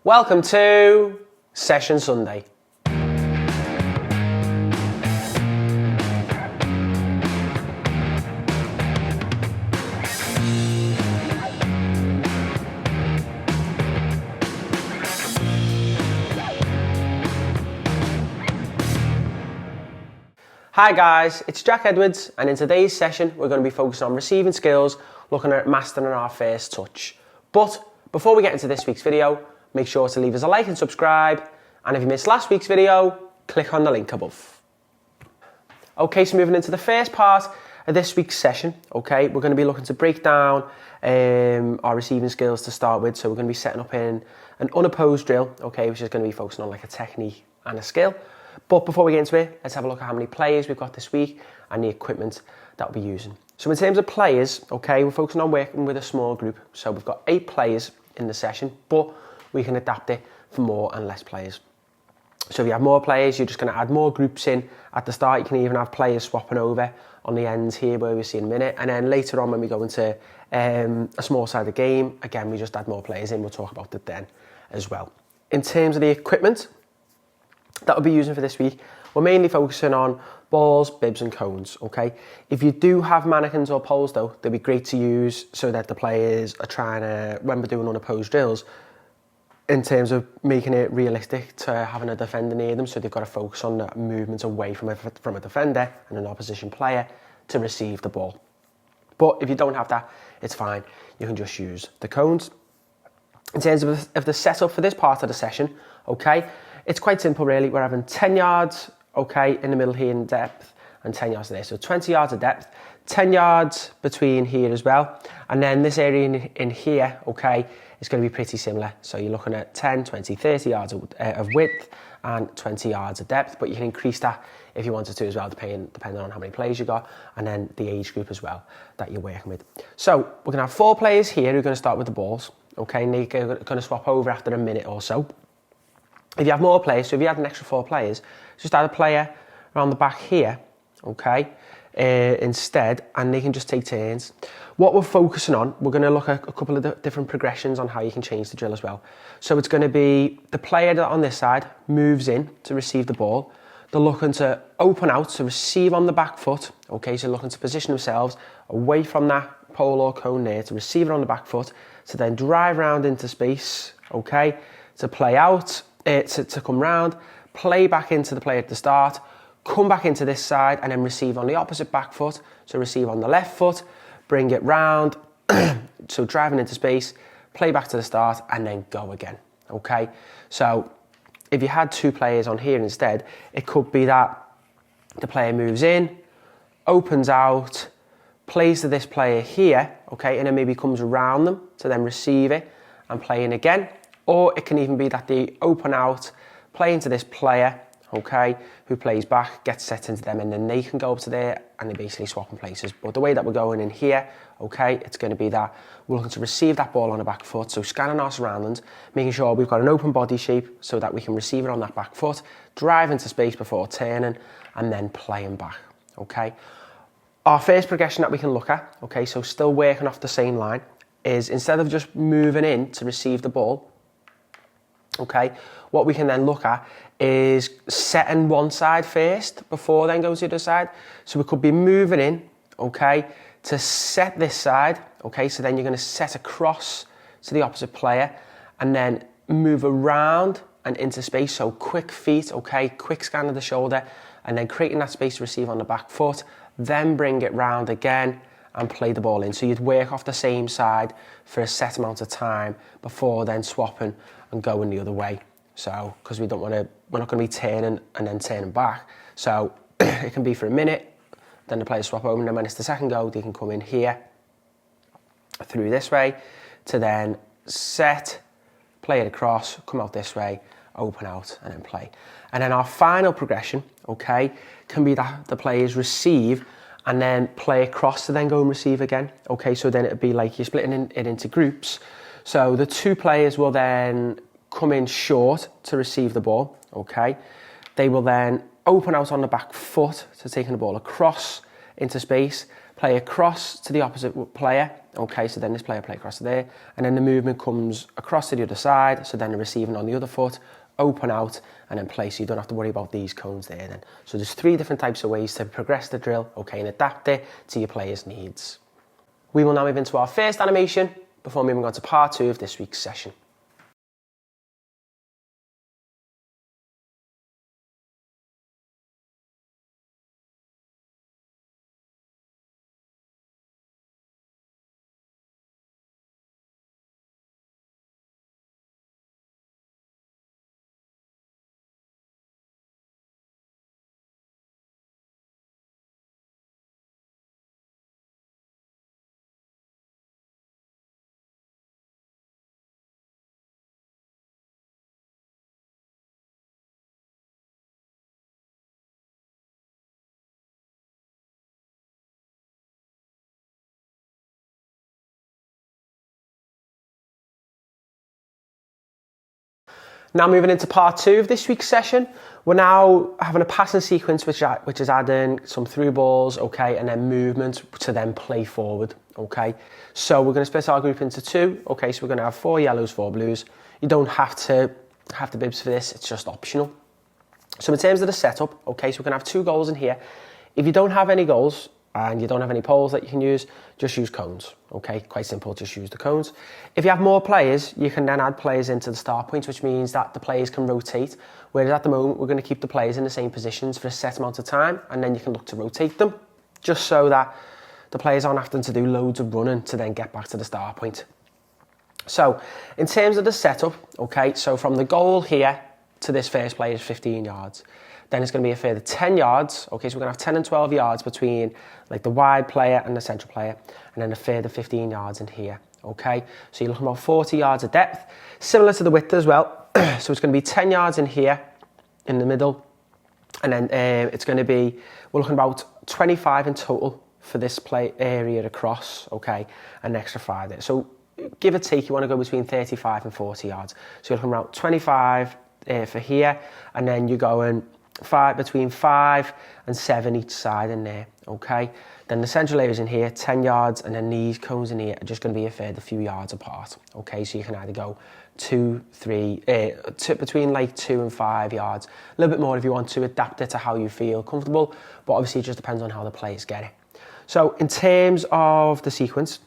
Welcome to Session Sunday. Hi guys, it's Jack Edwards, and in today's session we're going to be focusing on receiving skills, looking at mastering our first touch. But before we get into this week's video, make sure to leave us a like and subscribe, and if you missed last week's video, click on the link above. Okay, so moving into the first part of this week's session, okay, we're going to be looking to break down our receiving skills to start with. So we're going to be setting up in an unopposed drill, okay, which is going to be focusing on like a technique and a skill. But before we get into it, let's have a look at how many players we've got this week and the equipment that we'll be using. So in terms of players, okay, we're focusing on working with a small group. So we've got 8 players in the session, but we can adapt it for more and less players. So if you have more players, you're just going to add more groups in at the start. You can even have players swapping over on the ends here where we see in a minute. And then later on when we go into a small side of the game, again, we just add more players in. We'll talk about it then as well. In terms of the equipment that we'll be using for this week, we're mainly focusing on balls, bibs and cones, okay? If you do have mannequins or poles though, they'd be great to use so that the players are trying to, when we're doing unopposed drills, in terms of making it realistic to having a defender near them, so they've got to focus on that movement away from a defender and an opposition player to receive the ball. But if you don't have that, it's fine. You can just use the cones. In terms of the setup for this part of the session, okay, it's quite simple really. We're having 10 yards, okay, in the middle here in depth and 10 yards there. So 20 yards of depth, 10 yards between here as well. And then this area in here, okay, is going to be pretty similar. So you're looking at 10, 20, 30 yards of width and 20 yards of depth, but you can increase that if you wanted to as well, depending on how many players you got, and then the age group as well that you're working with. So we're going to have 4 players here who are going to start with the balls, okay, and they're going to swap over after a minute or so. If you have more players, so if you had an extra 4 players, just add a player around the back here, okay, instead, and they can just take turns. What we're focusing on, we're going to look at a couple of different progressions on how you can change the drill as well. So it's going to be the player that on this side moves in to receive the ball. They're looking to open out to receive on the back foot, okay, so looking to position themselves away from that pole or cone there to receive it on the back foot, to then drive around into space, okay, to play out, to come round, play back into the player at the start, come back into this side and then receive on the opposite back foot, so receive on the left foot, bring it round, so driving into space, play back to the start and then go again, okay? So if you had 2 players on here instead, it could be that the player moves in, opens out, plays to this player here, okay, and then maybe comes around them to then receive it and play in again. Or it can even be that they open out, play into this player, okay, who plays back, gets set into them, and then they can go up to there and they're basically swapping places. But the way that we're going in here, okay, it's going to be that we're looking to receive that ball on the back foot, so scanning our surroundings, making sure we've got an open body shape so that we can receive it on that back foot, drive into space before turning, and then playing back, okay. Our first progression that we can look at, okay, so still working off the same line, is instead of just moving in to receive the ball, okay, what we can then look at is setting one side first before then going to the other side. So we could be moving in, okay, to set this side, okay, so then you're going to set across to the opposite player and then move around and into space. So quick feet, okay, quick scan of the shoulder and then creating that space to receive on the back foot, then bring it round again and play the ball in. So you'd work off the same side for a set amount of time before then swapping and going the other way. So, because we're not going to be turning and then turning back. So it can be for a minute, then the players swap over, and then when it's the second go, they can come in here through this way to then set, play it across, come out this way, open out, and then play. And then our final progression, okay, can be that the players receive and then play across to then go and receive again. Okay, so then it'd be like you're splitting it into groups. So the 2 players will then come in short to receive the ball, okay? They will then open out on the back foot to taking the ball across into space, play across to the opposite player. Okay, so then this player play across to there, and then the movement comes across to the other side, so then the receiving on the other foot, open out, and then play, so you don't have to worry about these cones there then. So there's 3 different types of ways to progress the drill, okay, and adapt it to your player's needs. We will now move into our first animation before moving on to part 2 of this week's session. Now moving into part 2 of this week's session, we're now having a passing sequence which is adding some through balls, okay, and then movement to then play forward, okay. So we're going to split our group into 2, okay, so we're going to have 4 yellows, 4 blues. You don't have to have the bibs for this, it's just optional. So in terms of the setup, okay, so we're going to have 2 goals in here. If you don't have any goals, and you don't have any poles that you can use, just use cones, okay? Quite simple, just use the cones. If you have more players, you can then add players into the start points, which means that the players can rotate, whereas at the moment, we're going to keep the players in the same positions for a set amount of time, and then you can look to rotate them, just so that the players aren't having to do loads of running to then get back to the start point. So, in terms of the setup, okay, so from the goal here to this first player is 15 yards. Then it's going to be a further 10 yards. Okay, so we're going to have 10 and 12 yards between like the wide player and the central player, and then a further 15 yards in here. Okay, so you're looking about 40 yards of depth, similar to the width as well. So it's going to be 10 yards in here, in the middle, and then it's going to be, we're looking about 25 in total for this play area across. Okay, an extra 5 there. So give or take, you want to go between 35 and 40 yards. So you're looking around 25 for here, and then you're going between 5 and 7 each side in there, okay? Then the central areas in here, 10 yards, and then these cones in here are just going to be a further few yards apart, okay? So you can either go 2, 3, between like 2 and 5 yards, a little bit more if you want to adapt it to how you feel comfortable, but obviously it just depends on how the players get it. So in terms of the sequence,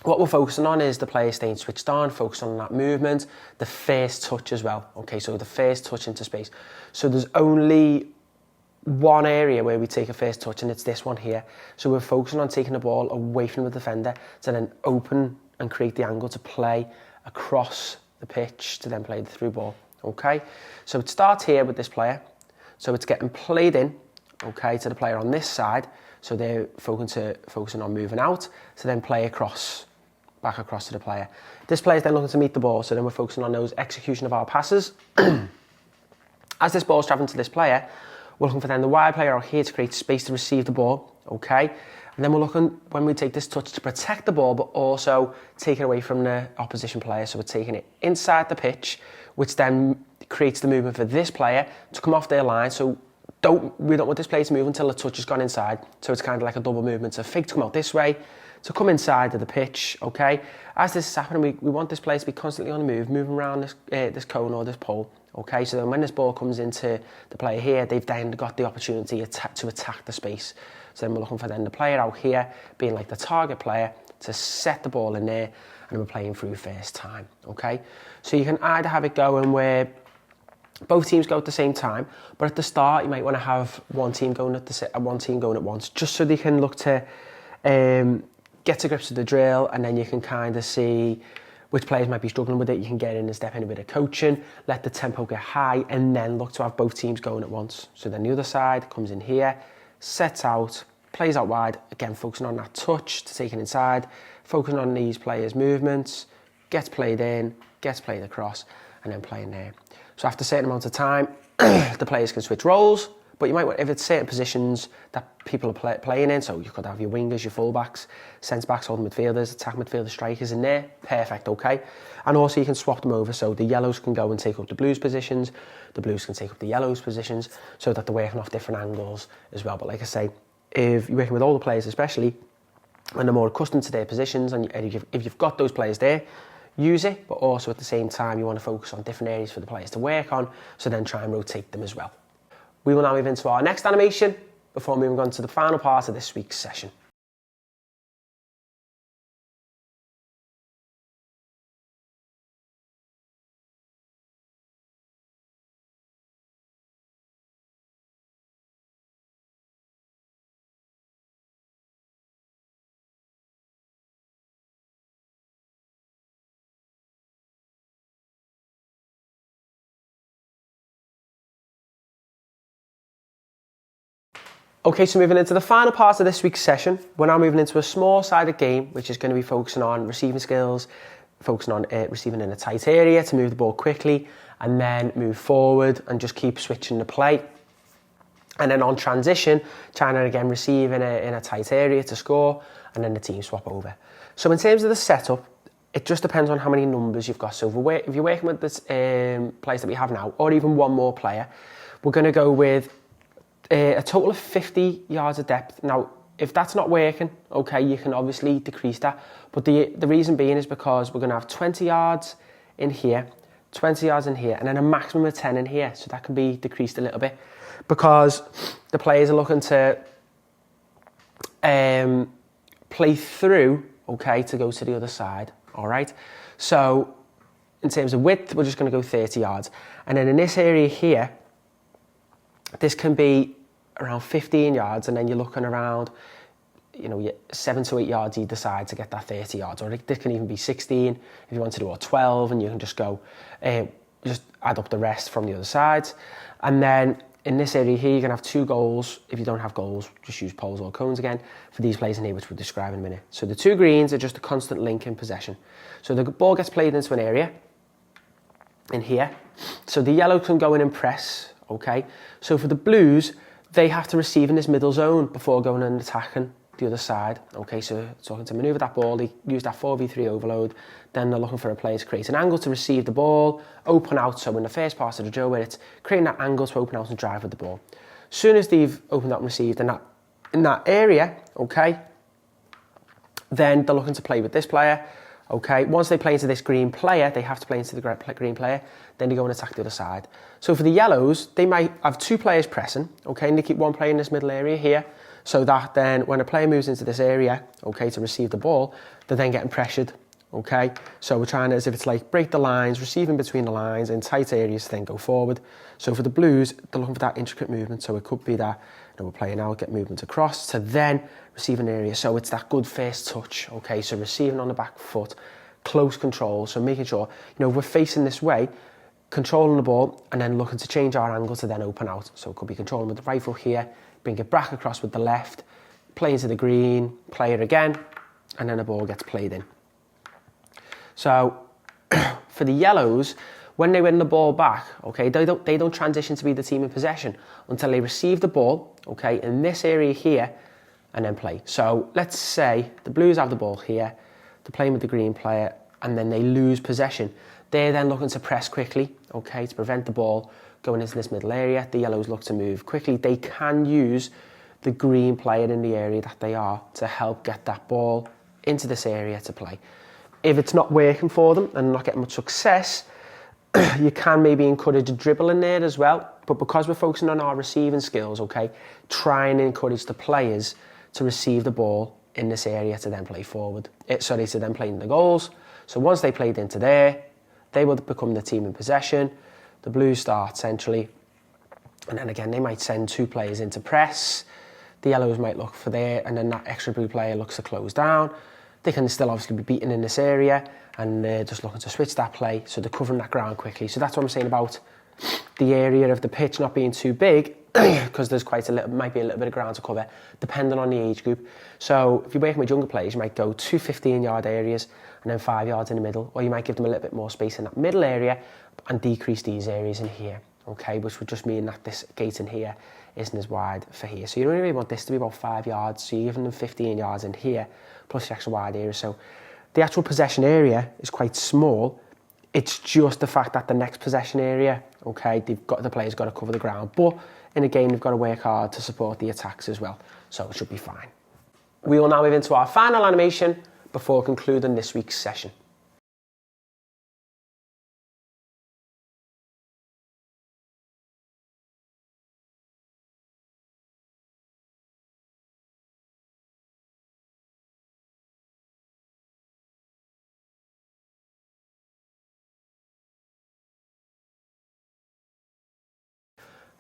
what we're focusing on is the player staying switched on, focusing on that movement, the first touch as well. Okay, so the first touch into space. So there's only one area where we take a first touch, and it's this one here. So we're focusing on taking the ball away from the defender to then open and create the angle to play across the pitch to then play the through ball. Okay, so it starts here with this player. So it's getting played in, okay, to the player on this side. So they're focusing on moving out to then play back across to the player. This player is then looking to meet the ball, so then we're focusing on those execution of our passes. As this ball is travelling to this player, we're looking for then the wide player out here to create space to receive the ball, okay? And then we're looking, when we take this touch, to protect the ball, but also take it away from the opposition player. So we're taking it inside the pitch, which then creates the movement for this player to come off their line. So we don't want this player to move until the touch has gone inside. So it's kind of like a double movement. So fake to come out this way, to come inside of the pitch, okay? As this is happening, we want this player to be constantly on the move, moving around this cone or this pole, okay? So then when this ball comes into the player here, they've then got the opportunity to attack the space. So then we're looking for then the player out here being like the target player to set the ball in there, and we're playing through first time, okay? So you can either have it going where both teams go at the same time, but at the start you might want to have one team going at once, just so they can look to get to grips with the drill, and then you can kind of see which players might be struggling with it. You can get in and step in a bit of coaching, let the tempo get high, and then look to have both teams going at once. So then the other side comes in here, sets out, plays out wide, again focusing on that touch to take it inside, focusing on these players' movements, gets played in, gets played across, and then playing there. So after a certain amount of time, the players can switch roles, but you might want, if it's certain positions that people are playing in, so you could have your wingers, your fullbacks, centre-backs, holding midfielders, attack midfielders, strikers in there, perfect, okay? And also you can swap them over, so the yellows can go and take up the blues positions, the blues can take up the yellows positions, so that they're working off different angles as well. But like I say, if you're working with all the players especially, when they're more accustomed to their positions, and if you've got those players there, use it, but also at the same time you want to focus on different areas for the players to work on, so then try and rotate them as well. We will now move into our next animation before moving on to the final part of this week's session. Okay, so moving into the final part of this week's session, we're now moving into a small-sided game, which is going to be focusing on receiving skills, focusing on receiving in a tight area to move the ball quickly, and then move forward and just keep switching the play. And then on transition, trying to again receive in a tight area to score, and then the team swap over. So in terms of the setup, it just depends on how many numbers you've got. So if you're working with the players that we have now, or even one more player, we're going to go with a total of 50 yards of depth. Now, if that's not working, okay, you can obviously decrease that. But the reason being is because we're going to have 20 yards in here, 20 yards in here, and then a maximum of 10 in here. So that can be decreased a little bit because the players are looking to play through, okay, to go to the other side, all right? So in terms of width, we're just going to go 30 yards. And then in this area here, this can be around 15 yards, and then you're looking around, 7 to 8 yards either side to get that 30 yards. Or this can even be 16 if you want to do, or 12, and you can just go, just add up the rest from the other sides. And then in this area here, you're going to have 2 goals. If you don't have goals, just use poles or cones again for these plays in here, which we'll describe in a minute. So the 2 greens are just a constant link in possession. So the ball gets played into an area in here. So the yellow can go in and press, okay? So for the blues, they have to receive in this middle zone before going and attacking the other side. Okay, so looking to manoeuvre that ball, they use that 4v3 overload, then they're looking for a player to create an angle to receive the ball, open out, so in the first part of the drill where it's creating that angle to open out and drive with the ball. As soon as they've opened out and received in that area, okay, then they're looking to play with this player. Okay, once they play into this green player, they have to play into the green player, then they go and attack the other side. So for the yellows, they might have 2 players pressing, okay, and they keep one player in this middle area here, so that then when a player moves into this area, okay, to receive the ball, they're then getting pressured, okay? So we're trying to, as if it's like break the lines, receiving between the lines in tight areas, then go forward. So for the blues, they're looking for that intricate movement, so it could be that, we're playing out, get movement across to then receive an area. So it's that good first touch, okay? So receiving on the back foot, close control, so making sure, we're facing this way, controlling the ball, and then looking to change our angle to then open out. So it could be controlling with the right foot here, bring it back across with the left, play into the green, play it again, and then the ball gets played in. So for the yellows, when they win the ball back, okay, they don't transition to be the team in possession until they receive the ball, okay, in this area here, and then play. So let's say the blues have the ball here, they're playing with the green player, and then they lose possession. They're then looking to press quickly, okay, to prevent the ball going into this middle area. The yellows look to move quickly. They can use the green player in the area that they are to help get that ball into this area to play. If it's not working for them and not getting much success, you can maybe encourage a dribble in there as well. But because we're focusing on our receiving skills, okay, try and encourage the players to receive the ball in this area to then play forward. To then play in the goals. So once they played into there, they will become the team in possession. The blues start centrally. And then again, they might send 2 players into press. The yellows might look for there, and then that extra blue player looks to close down. They can still obviously be beaten in this area, and they're just looking to switch that play, so they're covering that ground quickly. So that's what I'm saying about the area of the pitch not being too big, because there's might be a little bit of ground to cover, depending on the age group. So if you're working with younger players, you might go 2 15-yard areas and then 5 yards in the middle, or you might give them a little bit more space in that middle area and decrease these areas in here, okay, which would just mean that this gate in here isn't as wide for here. So you don't really want this to be about 5 yards, so you're giving them 15 yards in here, plus the extra wide area. So the actual possession area is quite small. It's just the fact that the next possession area, okay, the players got to cover the ground. But in a game, they've got to work hard to support the attacks as well. So it should be fine. We will now move into our final animation before concluding this week's session.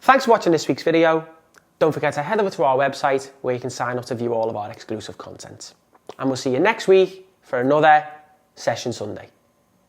Thanks for watching this week's video. Don't forget to head over to our website where you can sign up to view all of our exclusive content. And we'll see you next week for another Session Sunday.